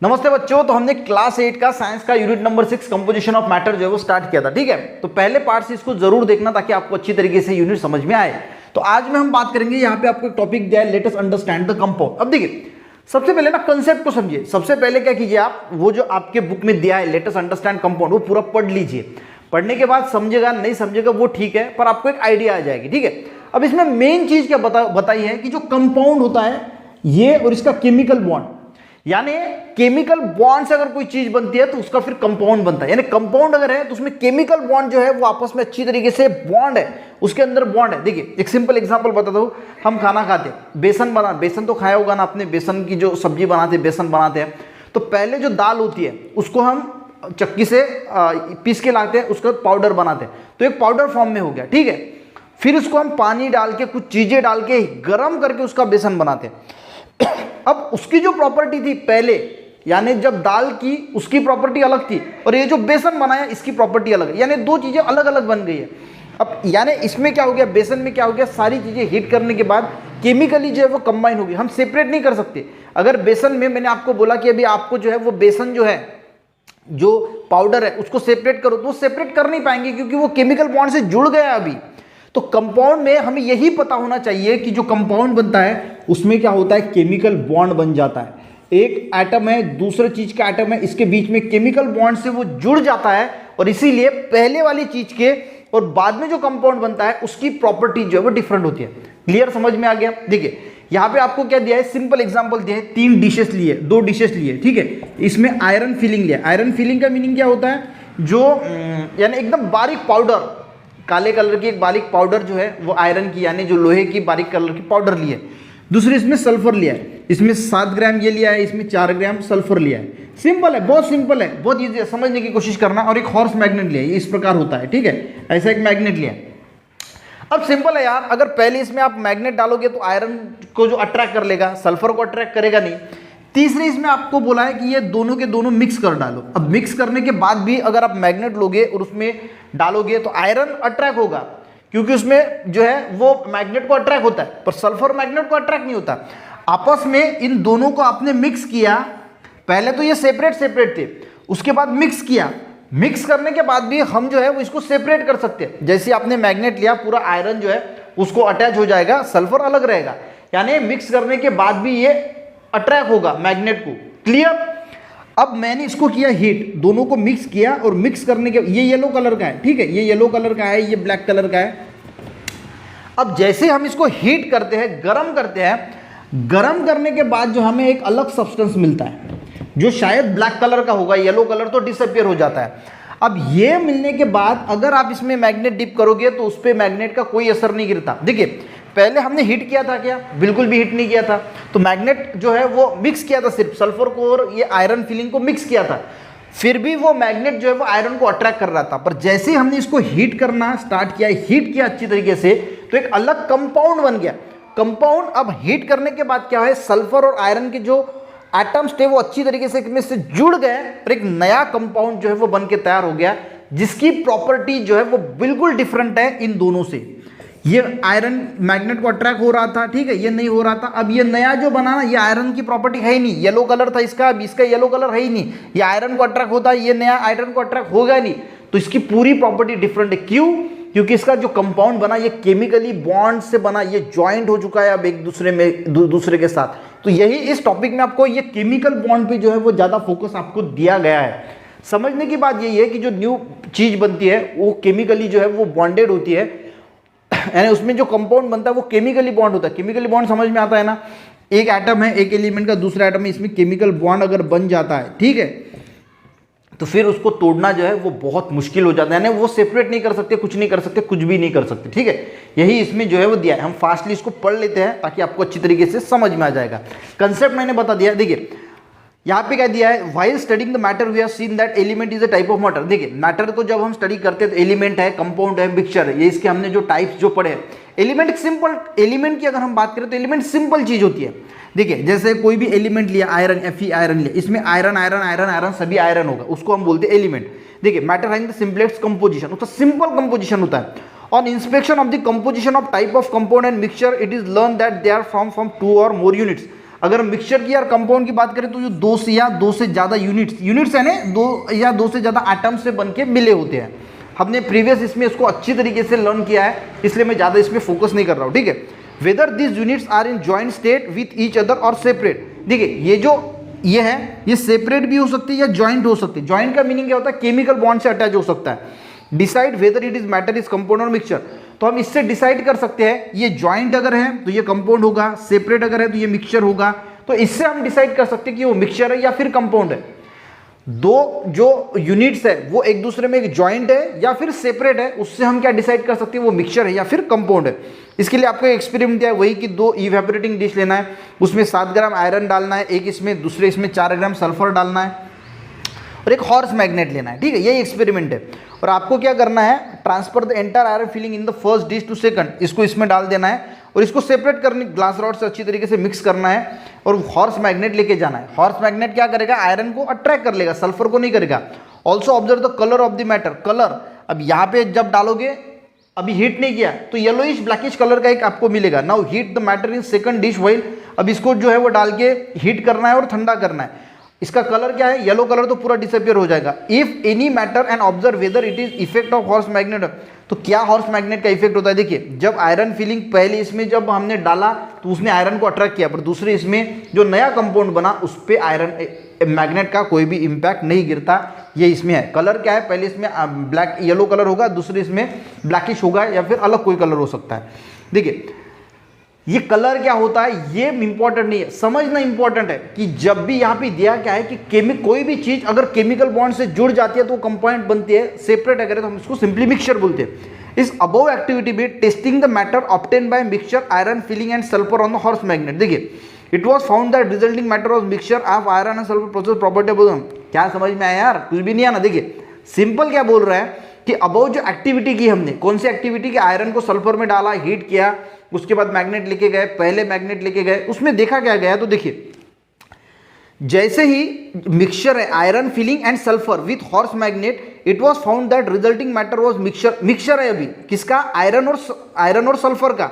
नमस्ते बच्चों। तो हमने क्लास 8 का साइंस का unit number 6 composition of matter जो है वो स्टार्ट किया था। ठीक है, तो पहले पार्ट से इसको जरूर देखना ताकि आपको अच्छी तरीके से यूनिट समझ में आए। तो आज में हम बात करेंगे, यहाँ पे आपको एक टॉपिक दिया है, let us understand the compound. अब देखिए, सबसे पहले ना कंसेप्ट को समझिए। सबसे पहले क्या कीजिए, आप वो जो आपके बुक में दिया है लेट अस अंडरस्टैंड कंपाउंड, वो पूरा पढ़ लीजिए। पढ़ने के बाद समझेगा नहीं समझेगा वो ठीक है, पर आपको एक आइडिया आ जाएगी। ठीक है, अब इसमें मेन चीज क्या बताई है कि जो कंपाउंड होता है ये और इसका केमिकल बॉन्ड, यानी केमिकल बॉन्ड से अगर कोई चीज बनती है तो उसका फिर कंपाउंड बनता है। यानी कंपाउंड अगर है तो उसमें केमिकल बॉन्ड जो है वो आपस में अच्छी तरीके से बॉन्ड है, उसके अंदर बॉन्ड है। देखिए एक सिंपल एग्जांपल बताता हूं। हम खाना खाते हैं, बेसन तो खाया होगा ना आपने, बेसन की जो सब्जी बनाते हैं, बेसन बनाते हैं, तो पहले जो दाल होती है उसको हम चक्की से पीस के लाते हैं, उसका पाउडर बनाते हैं, तो एक पाउडर फॉर्म में हो गया। ठीक है, फिर उसको हम पानी डाल के कुछ चीजें डाल के गर्म करके उसका बेसन बनाते हैं। अब उसकी जो प्रॉपर्टी थी पहले, यानी जब दाल की उसकी प्रॉपर्टी अलग थी और ये जो बेसन बनाया इसकी प्रॉपर्टी अलग है, यानी दो चीजें अलग अलग बन गई है। अब यानी इसमें क्या हो गया, बेसन में क्या हो गया, सारी चीजें हीट करने के बाद केमिकली जो है वो कंबाइन होगी। हम सेपरेट नहीं कर सकते। अगर बेसन में मैंने आपको बोला कि अभी आपको जो है वो बेसन जो है जो पाउडर है उसको सेपरेट करो, तो सेपरेट कर नहीं पाएंगे क्योंकि वो केमिकल बॉन्ड से जुड़ गया अभी। तो कंपाउंड में हमें यही पता होना चाहिए कि जो कंपाउंड बनता है उसमें क्या होता है, केमिकल बॉन्ड बन जाता है। एक एटम है, दूसरे चीज का एटम है, इसके बीच में केमिकल बॉन्ड से वो जुड़ जाता है, और इसीलिए पहले वाली चीज के और बाद में जो कंपाउंड बनता है उसकी प्रॉपर्टी जो है वो डिफरेंट होती है। क्लियर, समझ में आ गया। देखिए यहाँ पे आपको क्या दिया है, सिंपल एग्जांपल दिया है, 3 डिशेस लिए, 2 डिशेस लिए। ठीक है, इसमें आयरन फिलिंग लिया। आयरन फिलिंग का मीनिंग क्या होता है, जो यानी एकदम बारीक पाउडर, काले कलर की एक बारीक पाउडर जो है वो आयरन की, यानी जो लोहे की बारीक कलर की पाउडर ली है। दूसरी इसमें सल्फर लिया है, इसमें 7 ग्राम ये लिया है, इसमें 4 ग्राम सल्फर लिया है। सिंपल है, बहुत सिंपल है, बहुत ईजी है, समझने की कोशिश करना। और एक हॉर्स मैग्नेट लिया है, ये इस प्रकार होता है। ठीक है, ऐसा एक मैग्नेट लिया है। अब सिंपल है यार, अगर पहले इसमें आप मैग्नेट डालोगे तो आयरन को जो अट्रैक्ट कर लेगा, सल्फर को अट्रैक्ट करेगा नहीं। तीसरी इसमें आपको बोला है कि ये दोनों के दोनों मिक्स कर डालो। अब मिक्स करने के बाद भी अगर आप मैग्नेट लोगे और उसमें डालोगे तो आयरन अट्रैक्ट होगा, क्योंकि उसमें जो है वो मैग्नेट को अट्रैक्ट होता है, पर सल्फर मैग्नेट को अट्रैक्ट नहीं होता। आपस में इन दोनों को आपने मिक्स किया। पहले तो ये सेपरेट सेपरेट थे, उसके बाद मिक्स किया। मिक्स करने के बाद भी हम जो है वो इसको सेपरेट कर सकते हैं। जैसे आपने मैग्नेट लिया, पूरा आयरन जो है उसको अटैच हो जाएगा, सल्फर अलग रहेगा, यानी मिक्स करने के बाद भी ये अट्रैक्ट होगा मैग्नेट को। क्लियर। अब मैंने इसको किया हीट, दोनों को मिक्स किया, और मिक्स करने के ये येलो कलर का है, ठीक है, ये येलो कलर का है, ये ब्लैक कलर का है। अब जैसे हम इसको हीट करते हैं, गरम करते हैं, गरम करने के बाद जो हमें एक अलग सब्सटेंस मिलता है जो शायद ब्लैक कलर का होगा, येलो कलर तो डिसअपियर हो जाता है। अब ये मिलने के बाद अगर आप इसमें मैग्नेट डिप करोगे तो उस पर मैग्नेट का कोई असर नहीं गिरता। देखिए पहले हमने हीट किया था क्या, बिल्कुल भी हीट नहीं किया था, तो मैग्नेट जो है वो मिक्स किया था, सिर्फ सल्फर को और ये आयरन फिलिंग को मिक्स किया था, फिर भी वो मैग्नेट जो है वो आयरन को अट्रैक्ट कर रहा था। पर जैसे ही हमने इसको हीट करना स्टार्ट किया, हीट किया अच्छी तरीके से, तो एक अलग कंपाउंड बन गया। कंपाउंड अब हीट करने के बाद क्या है, सल्फर और आयरन के जो एटम्स थे वो अच्छी तरीके से इसमें से जुड़ गए और एक नया कंपाउंड जो है वो बन के तैयार हो गया, जिसकी प्रॉपर्टी जो है वो बिल्कुल डिफरेंट है इन दोनों से। ये आयरन मैग्नेट को अट्रैक्ट हो रहा था, ठीक है, ये नहीं हो रहा था। अब ये नया जो बना ना, ये आयरन की प्रॉपर्टी है ही नहीं, येलो कलर था इसका, अब इसका येलो कलर है ही नहीं, ये आयरन को अट्रैक्ट होता है, ये नया आयरन को अट्रैक्ट होगा नहीं, तो इसकी पूरी प्रॉपर्टी डिफरेंट है। क्यों? क्योंकि इसका जो कंपाउंड बना ये केमिकली बॉन्ड से बना, ये ज्वाइंट हो चुका है अब एक दूसरे में, दूसरे के साथ। तो यही इस टॉपिक में आपको ये केमिकल बॉन्ड पे जो है वो ज्यादा फोकस आपको दिया गया है। समझने की बात यही है कि जो न्यू चीज बनती है वो केमिकली जो है वो बॉन्डेड होती है, यानी उसमें जो कंपाउंड बनता है वो केमिकली बॉन्ड होता है। केमिकली बॉन्ड समझ में आता है ना, एक एटम है, एक एलिमेंट का दूसरा एटम है, इसमें केमिकल बॉन्ड अगर बन जाता है, ठीक है, तो फिर उसको तोड़ना जो है वो बहुत मुश्किल हो जाता है, यानी वो सेपरेट नहीं कर सकते, कुछ नहीं कर सकते, कुछ भी नहीं कर सकते। ठीक है, यही इसमें जो है वो दिया है। हम फास्टली इसको पढ़ लेते हैं ताकि आपको अच्छी तरीके से समझ में आ जाएगा। कंसेप्ट मैंने बता दिया। देखिए यहाँ पे क्या दिया है, while studying the matter we have seen that element is a type of matter. देखिए मैटर को जब हम स्टडी करते हैं तो एलिमेंट है, कंपाउंड है, मिक्सचर है, ये इसके हमने जो टाइप्स जो पढ़े हैं। एलिमेंट सिंपल, एलिमेंट की अगर हम बात करें तो एलिमेंट सिंपल चीज होती है। देखिए जैसे कोई भी एलिमेंट लिया, आयरन, Fe आयरन लिया, इसमें आयरन आयरन आयरन आयरन सभी आयरन होगा, उसको हम बोलते हैं एलिमेंट। देखिए matter having the simplest composition, उसका सिंपल कंपोजिशन होता है। On inspection of the composition of type of compound and mixture it is learn that they are from 2 or more units. अगर मिक्सचर की या कंपाउंड की बात करें तो जो दो से ज्यादा यूनिट्स है ना, दो से ज्यादा एटम्स से बनके मिले होते हैं। हमने प्रीवियस इसमें इसको अच्छी तरीके से लर्न किया है, इसलिए मैं ज्यादा इसमें फोकस नहीं कर रहा हूं, ठीक है। Whether this units are in joint state with each other or separate. देखिए ये है, ये सेपरेट भी हो सकती है या ज्वाइंट हो सकती है। ज्वाइंट का मीनिंग क्या होता है, केमिकल बॉन्ड से अटैच हो सकता है। Decide whether it is matter is compound और मिक्सचर, तो हम इससे डिसाइड कर सकते हैं ये ज्वाइंट अगर है तो ये कंपाउंड होगा, सेपरेट अगर है तो ये मिक्सचर होगा। तो इससे हम डिसाइड कर सकते हैं कि वो मिक्सचर है या फिर कंपाउंड है। दो जो यूनिट्स है वो एक दूसरे में एक ज्वाइंट है या फिर सेपरेट है, उससे हम क्या डिसाइड कर सकते हैं वो मिक्सचर है या फिर कंपाउंड है। इसके लिए आपको एक्सपेरिमेंट दिया है वही कि 2 इवेपोरेटिंग डिश लेना है, उसमें 7 ग्राम आयरन डालना है, एक इसमें दूसरे इसमें 4 ग्राम सल्फर डालना है और एक हॉर्स मैग्नेट लेना है, ठीक है। यही एक्सपेरिमेंट है। और आपको क्या करना है, transfer the entire iron filling in the first dish to second, इसको इसमें डाल देना है और इसको सेपरेट करने ग्लास रॉड से अच्छी तरीके से मिक्स करना है और हॉर्स मैग्नेट लेके जाना है। हॉर्स मैग्नेट क्या करेगा, आयरन को अट्रैक्ट कर लेगा, सल्फर को नहीं करेगा। Also observe the colour of the matter, colour अब यहाँ पे जब डालोगे, अभी हीट नहीं किया तो येलोइश ब्लैकिश कलर का एक आपको मिलेगा। Now heat the matter in second dish while, अब इसको जो है वो डाल के हीट करना है और ठंडा करना है। इसका कलर क्या है, येलो कलर, तो पूरा डिसअपियर हो जाएगा। If any matter and observe whether it is effect of horse magnet, तो क्या हॉर्स मैग्नेट का इफेक्ट होता है। देखिए जब आयरन फिलिंग पहले इसमें जब हमने डाला तो उसने आयरन को अट्रैक्ट किया, पर दूसरे इसमें जो नया कंपाउंड बना उस पर आयरन मैग्नेट का कोई भी इंपैक्ट नहीं गिरता। ये इसमें है। कलर क्या है, पहले इसमें ब्लैक येलो कलर होगा, दूसरे इसमें ब्लैकिश होगा या फिर अलग कोई कलर हो सकता है। देखिए ये कलर क्या होता है ये इंपॉर्टेंट नहीं है, समझना इंपॉर्टेंट है कि जब भी यहाँ पे दिया क्या है कि कोई भी चीज अगर केमिकल बॉन्ड से जुड़ जाती है तो वो कंपाउंड बनती है, सेपरेट अगर है तो हम इसको सिंपली मिक्सचर बोलते हैं। इस अबव एक्टिविटी में testing the matter obtain by mixture iron filling and sulphur on the horse magnet, देखिए it was found that resulting matter of mixture of iron and sulphur process property of, क्या समझ में आया यार, कुछ भी नहीं आना। देखिए सिंपल क्या बोल रहा है कि अबव जो एक्टिविटी की हमने, कौन सी एक्टिविटी की, आयरन को सल्फर में डाला, हीट किया, उसके बाद मैग्नेट लेके गए, पहले मैग्नेट लेके गए, उसमें देखा क्या गया, तो देखिए जैसे ही मिक्सचर है iron filling and sulphur with horse magnet, it was found that resulting matter was mixture है अभी किसका, आयरन और सल्फर का,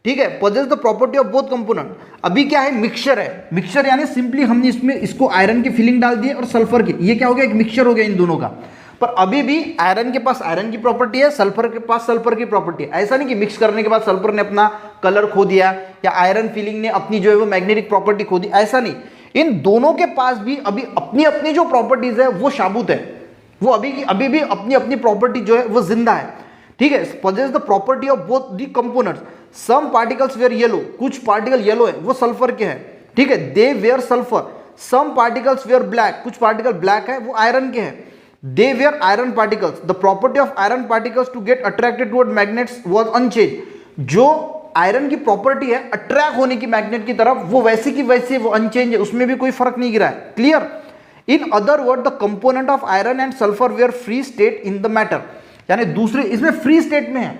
ठीक है। Possess the property of both component, अभी क्या है मिक्सचर है, मिक्सचर यानी सिंपली हमने इसमें इसको आयरन की फिलिंग डाल दी और सल्फर की, ये क्या हो गया, एक मिक्सचर हो गया इन दोनों का। पर अभी भी आयरन के पास आयरन की प्रॉपर्टी है, सल्फर के पास सल्फर की प्रॉपर्टी है। ऐसा नहीं कि मिक्स करने के बाद सल्फर ने अपना कलर खो दिया या आयरन फिलिंग ने अपनी जो है वो मैग्नेटिक प्रॉपर्टी खो दी, ऐसा नहीं। इन दोनों के पास भी अभी अपनी अपनी जो प्रॉपर्टीज है वो शाबूत है, वो अभी भी अपनी अपनी प्रॉपर्टी जो है वो जिंदा है, ठीक है। Possess the property of both the components, some particles were yellow, कुछ पार्टिकल येलो है वो सल्फर के हैं, ठीक है, they were sulphur. Some particles were black, कुछ पार्टिकल ब्लैक है वो आयरन के हैं, they were iron particles. The property of iron particles to get attracted toward magnets was unchanged. जो आयरन की प्रॉपर्टी है अट्रैक्ट होने की मैग्नेट की तरफ, वो वैसे की वैसे वो अनचेंज है, उसमें भी कोई फर्क नहीं गिरा है, clear. In other word the component of iron and sulphur were free state in the matter, यानी दूसरे इसमें फ्री स्टेट में है,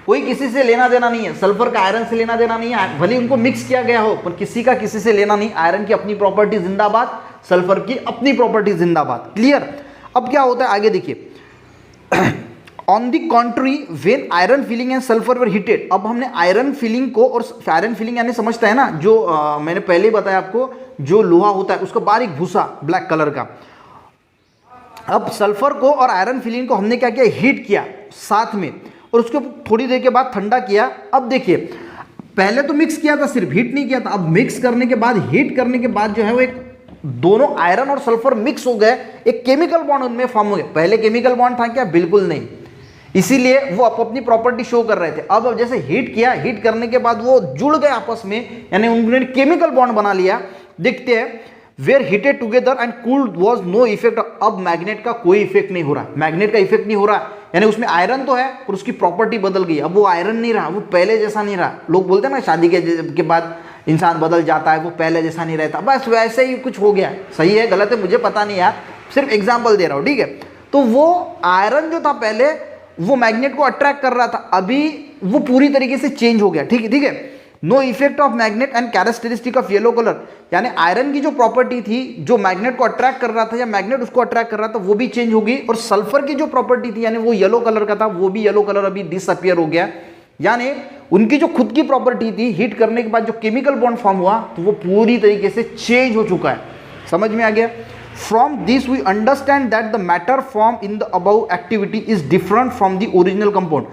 कोई किसी से लेना देना नहीं है, सल्फर का आयरन से लेना देना नहीं है, भले उनको मिक्स किया गया हो पर किसी का किसी से लेना नहीं। आयरन की अपनी प्रॉपर्टी जिंदाबाद, सल्फर की अपनी प्रॉपर्टी जिंदाबाद, क्लियर। अब क्या होता है आगे देखिए, on the contrary when iron filling and sulphur were heated, अब हमने आयरन फिलिंग को, और आयरन फिलिंग यानी समझता है ना जो मैंने पहले ही बताया आपको, जो लोहा होता है उसका बारीक भूसा ब्लैक कलर का। अब सल्फर को और आयरन फिलिंग को हमने क्या किया, हीट किया साथ में, और उसको थोड़ी देर के बाद ठंडा किया। अब देखिए पहले तो मिक्स किया था, सिर्फ हीट नहीं किया था, अब मिक्स करने के बाद, हीट करने के बाद जो है वो एक दोनों आयरन और सल्फर मिक्स हो गए, एक केमिकल बॉन्ड उनमें फॉर्म हो गया। पहले केमिकल बॉन्ड था क्या, बिल्कुल नहीं, इसीलिए वो अपनी प्रॉपर्टी शो कर रहे थे। अब जैसे हीट किया, हीट करने के बाद वो जुड़ गए आपस में, यानी उन्होंने केमिकल बॉन्ड बना लिया। देखते हैं were heated together and cooled was no effect, अब मैग्नेट का कोई इफेक्ट नहीं हो रहा, मैग्नेट का इफेक्ट नहीं हो रहा, यानी उसमें आयरन तो है पर उसकी प्रॉपर्टी बदल गई, अब वो आयरन नहीं रहा, वो पहले जैसा नहीं रहा। लोग बोलते हैं ना शादी के बाद इंसान बदल जाता है, वो पहले जैसा नहीं रहता, बस वैसे ही कुछ हो गया। सही है गलत है मुझे पता नहीं यार, सिर्फ एग्जांपल दे रहा हूँ, ठीक है। तो वो आयरन जो था पहले वो मैग्नेट को अट्रैक्ट कर रहा था, अभी वो पूरी तरीके से चेंज हो गया, ठीक है। No effect of magnet and characteristic of yellow colour, यानी आयरन की जो प्रॉपर्टी थी जो मैग्नेट को अट्रैक्ट कर रहा था या मैग्नेट उसको अट्रैक्ट कर रहा था वो भी चेंज हो गई, और सल्फर की जो प्रॉपर्टी थी यानी वो येलो कलर का था वो भी येलो कलर अभी डिसअपियर हो गया, यानी उनकी जो खुद की प्रॉपर्टी थी, हीट करने के बाद जो केमिकल बॉन्ड फॉर्म हुआ तो वो पूरी तरीके से चेंज हो चुका है। समझ में आ गया? From this we understand that the matter form in the above activity is different from the original compound.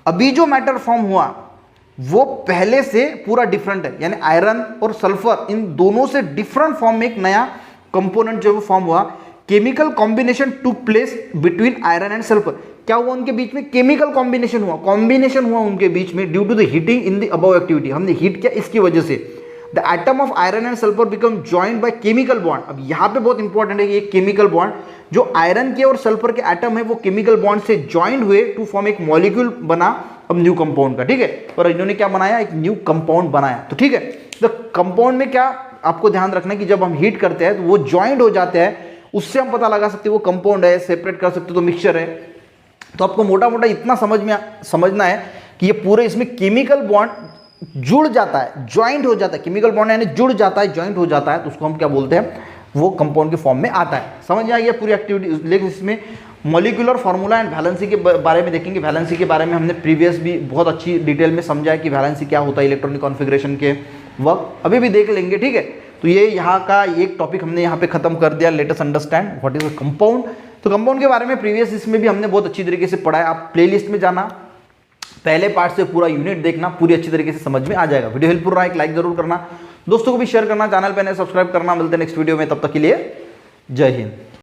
अभी जो मैटर फॉर्म हुआ वो पहले से पूरा डिफरेंट है, यानी आयरन और सल्फर इन दोनों से डिफरेंट फॉर्म में एक नया कंपोनेंट जो फॉर्म हुआ। Chemical combination to place between iron and sulphur. क्या हुआ उनके बीच में? केमिकल कॉम्बिनेशन हुआ उनके बीच में due to the heating in the above activity. हमने हीट किया इसकी वजह से। The atom of iron and sulphur become joined by chemical bond. अब यहां पे बहुत इंपॉर्टेंट है कि ये केमिकल बॉन्ड, जो आयरन के और सल्फर के एटम है वो केमिकल बॉन्ड से जॉइंड हुए टू फॉर्म एक मॉलिक्यूल बना अब न्यू कंपाउंड का। ठीक है, और इन्होंने क्या बनाया? एक न्यू कंपाउंड बनाया। तो ठीक है, तो कंपाउंड में क्या आपको ध्यान रखना है कि जब हम हीट करते हैं तो वो जॉइंट हो जाते हैं, उससे हम पता लगा सकते हैं वो कंपाउंड है, सेपरेट कर सकते हो तो मिक्सचर है। तो आपको मोटा मोटा इतना समझना है कि ये पूरे इसमें केमिकल बॉन्ड जुड़ जाता है, ज्वाइंट हो जाता है। केमिकल बॉन्ड यानी जुड़ जाता है, ज्वाइंट हो जाता है, तो उसको हम क्या बोलते हैं? वो कंपाउंड के फॉर्म में आता है। समझ में आ गया पूरी एक्टिविटी। लेकिन इसमें मॉलिक्यूलर फार्मूला एंड वैलेंसी के बारे में देखेंगे। वैलेंसी के बारे में हमने प्रीवियस भी बहुत अच्छी डिटेल में समझा है कि वैलेंसी क्या होता है इलेक्ट्रॉनिक कॉन्फ़िगरेशन के वक्त, अभी भी देख लेंगे। ठीक है, तो ये यहाँ का एक टॉपिक हमने यहाँ पे खत्म कर दिया। Let us understand what is a compound. तो कंपाउंड के बारे में प्रीवियस इसमें भी हमने बहुत अच्छी तरीके से पढ़ा है। आप प्लेलिस्ट में जाना, पहले पार्ट से पूरा यूनिट देखना, पूरी अच्छी तरीके से समझ में आ जाएगा। वीडियो हेल्पफुल रहा, एक लाइक जरूर करना, दोस्तों को भी शेयर करना, चैनल पे नए सब्सक्राइब करना। मिलते हैं नेक्स्ट वीडियो में, तब तक के लिए जय हिंद।